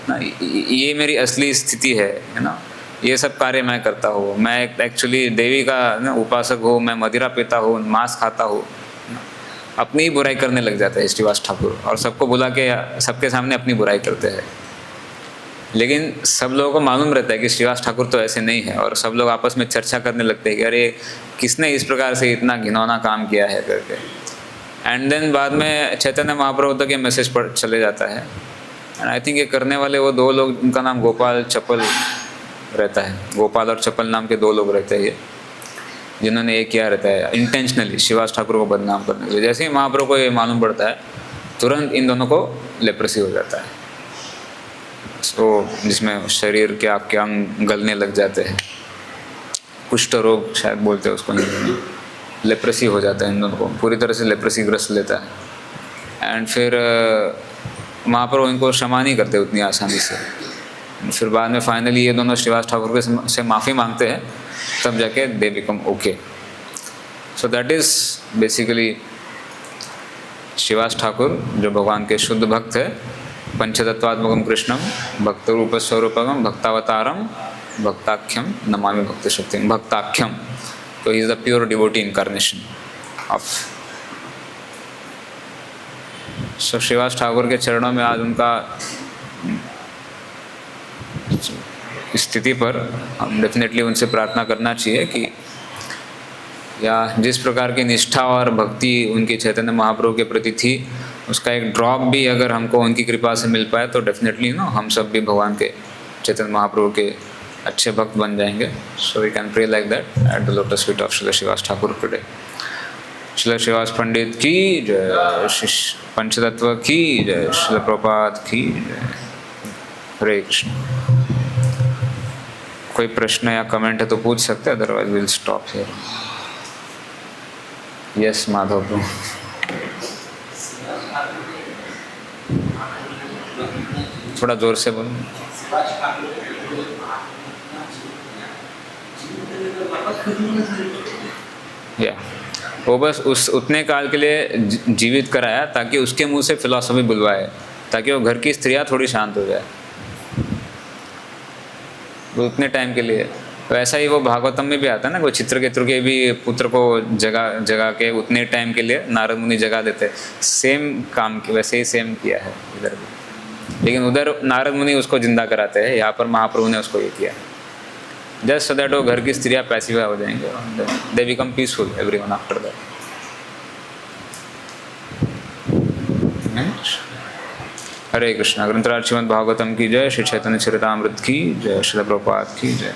Speaker 1: ना, ये मेरी असली स्थिति है ना, ये सब कार्य मैं करता हूँ, मैं एक्चुअली देवी का ना उपासक हूँ, मैं मदिरा पीता हूँ, मांस खाता हूँ। अपनी ही बुराई करने लग जाते हैं श्रीवास ठाकुर, और सबको बुला के सबके सामने अपनी बुराई करते हैं। लेकिन सब लोगों को मालूम रहता है कि श्रीवास ठाकुर तो ऐसे नहीं है, और सब लोग आपस में चर्चा करने लगते हैं कि अरे किसने इस प्रकार से इतना घिनौना काम किया है करके। एंड देन बाद में चैतन्य महाप्रभु तक ये मैसेज पढ़ चले जाता है। एंड आई थिंक ये करने वाले वो दो लोग, उनका नाम गोपाल चप्पल रहता है, गोपाल और चप्पल नाम के दो लोग रहते हैं ये, जिन्होंने ये किया रहता है इंटेंशनली श्रीवास ठाकुर को बदनाम करने के लिए। जैसे ही महाप्रभु को ये मालूम पड़ता है तुरंत इन दोनों को लेप्रेसी हो जाता है, जिसमें शरीर के आपके अंग गलने लग जाते हैं, कुष्ठ रोग शायद बोलते हैं उसको हिंदी में, लेप्रेसी हो जाता है इन दोनों को, पूरी तरह से लेप्रेसी ग्रस्त लेता है। एंड फिर महाप्रभु इनको क्षमा नहीं करते उतनी आसानी से। फिर बाद में फाइनली ये दोनों श्रीवास ठाकुर के से माफ़ी मांगते हैं, तब जाके they become okay. So that is basically Shrivas Thakur जो भगवान के शुद्ध भक्त है, पंचतत्वात्मकम कृष्णम भक्त रूप स्वरूपम भक्तावतारम भक्ताख्यम नमामि भक्त शक्ति भक्ताख्यम। तो he is the pure devotee incarnation of. So Srivas Thakur के चरणों में आज उनका स्थिति पर हम डेफिनेटली उनसे प्रार्थना करना चाहिए कि या जिस प्रकार की निष्ठा और भक्ति उनकी चैतन्य महाप्रभु के प्रति थी, उसका एक ड्रॉप भी अगर हमको उनकी कृपा से मिल पाए तो डेफिनेटली हम सब भी भगवान के चैतन्य महाप्रभु के अच्छे भक्त बन जाएंगे। So we can pray like that at the lotus feet of Srila Srivas Thakur today. Srila Srivas Pandit की जय, पंचतत्व की जय, श्रील प्रभुपाद की जय। हरे कृष्ण। कोई प्रश्न या कमेंट है तो पूछ सकते हैं, otherwise will stop here. Yes Madhav bro. थोड़ा जोर से बोलो। या वो बस उतने काल के लिए जीवित कराया ताकि उसके मुंह से फिलॉसफी बुलवाए, ताकि वो घर की स्त्रियां थोड़ी शांत हो जाए, वो उतने टाइम के लिए। वैसा ही वो भागवतम में भी आता है ना, वो चित्रकेतु के भी पुत्र को जगा के उतने टाइम के लिए नारद मुनि जगा देते, सेम काम की वैसे ही सेम किया है इधर भी। लेकिन उधर नारद मुनि उसको जिंदा कराते हैं, यहाँ पर महाप्रभु ने उसको ये किया जस्ट सो दैट वो घर की स्त्रियाँ पैसिव हो जाएंगे, they become peaceful everyone after that. Hare Krishna. Granthraj Shrimad Bhagavatam की जय, श्री चैतन्य चरितामृत की जय, श्रील प्रभुपाद की जय।